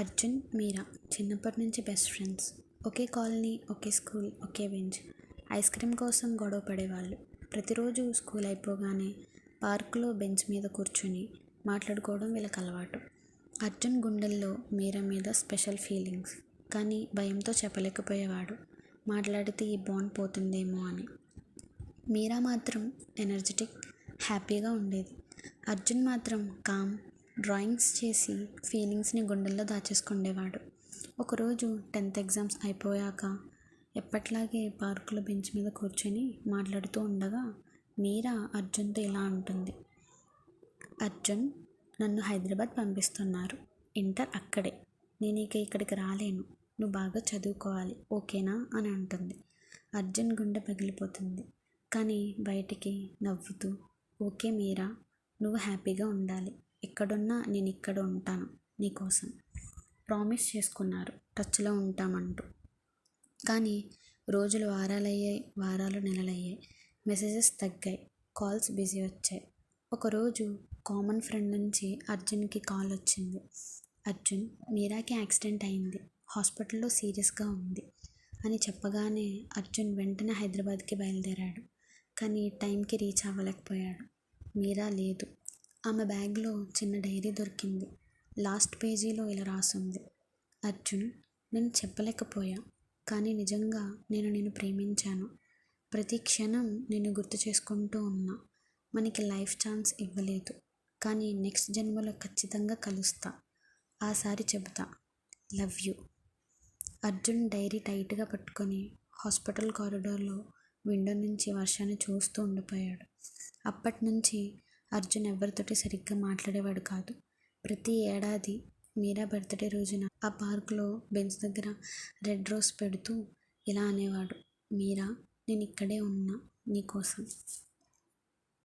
అర్జున్, మీరా చిన్నప్పటి నుంచి best friends. ఒకే colony, ఒకే school, ఒకే bench. Ice cream కోసం గొడవ పడేవాళ్ళు. ప్రతిరోజు స్కూల్ అయిపోగానే పార్కులో బెంచ్ మీద కూర్చుని మాట్లాడుకోవడం వీళ్ళకి అలవాటు. అర్జున్ గుండెల్లో మీరా మీద స్పెషల్ ఫీలింగ్స్, కానీ భయంతో చెప్పలేకపోయేవాడు. మాట్లాడితే ఈ బాండ్ పోతుందేమో అని. మీరా మాత్రం ఎనర్జెటిక్, హ్యాపీగా ఉండేది. అర్జున్ మాత్రం కామ్, డ్రాయింగ్స్ చేసి ఫీలింగ్స్ని గుండెల్లో దాచేసుకుండేవాడు. ఒకరోజు 10th ఎగ్జామ్స్ అయిపోయాక ఎప్పట్లాగే పార్కులో బెంచ్ మీద కూర్చొని మాట్లాడుతూ ఉండగా మీరా అర్జున్తో ఇలా అంటుంది. అర్జున్, నన్ను హైదరాబాద్ పంపిస్తున్నారు. ఇంటర్ అక్కడే. నేను ఇక్కడికి రాలేను. నువ్వు బాగా చదువుకోవాలి, ఓకేనా అని అంటుంది. అర్జున్ గుండె పగిలిపోతుంది. కానీ బయటికి నవ్వుతూ, ఓకే మీరా, నువ్వు హ్యాపీగా ఉండాలి. ఎక్కడున్నా నేను ఇక్కడ ఉంటాను నీకోసం. ప్రామిస్ చేసుకున్నారు టచ్లో ఉంటామంటూ. కానీ రోజులు వారాలయ్యాయి, వారాలు నెలలయ్యాయి. మెసేజెస్ తగ్గాయి, కాల్స్ బిజీ వచ్చాయి. ఒకరోజు కామన్ ఫ్రెండ్ నుంచి అర్జున్కి కాల్ వచ్చింది. అర్జున్, మీరాకి యాక్సిడెంట్ అయింది, హాస్పిటల్లో సీరియస్గా ఉంది అని చెప్పగానే అర్జున్ వెంటనే హైదరాబాద్కి బయలుదేరాడు. కానీ టైంకి రీచ్ అవ్వలేకపోయాడు. మీరా లేదు. ఆమె బ్యాగ్లో చిన్న డైరీ దొరికింది. లాస్ట్ పేజీలో ఇలా రాసుంది. అర్జున్, నేను చెప్పలేకపోయా, కానీ నిజంగా నేను ప్రేమించాను. ప్రతి క్షణం నేను గుర్తు చేసుకుంటూ ఉన్నా. మనకి లైఫ్ ఛాన్స్ ఇవ్వలేదు, కానీ నెక్స్ట్ జన్మలో ఖచ్చితంగా కలుస్తా. ఆసారి చెబుతా, లవ్ యూ. అర్జున్ డైరీ టైట్గా పట్టుకొని హాస్పిటల్ కారిడార్లో విండో నుంచి వర్షాన్ని చూస్తూ ఉండిపోయాడు. అప్పటి నుంచి అర్జున్ ఎవరితోటి సరిగ్గా మాట్లాడేవాడు కాదు. ప్రతి ఏడాది మీరా బర్త్డే రోజున ఆ పార్కులో బెంచ్ దగ్గర రెడ్ రోజ్ పెడుతూ ఇలా అనేవాడు. మీరా, నేను ఇక్కడే ఉన్నా నీకోసం.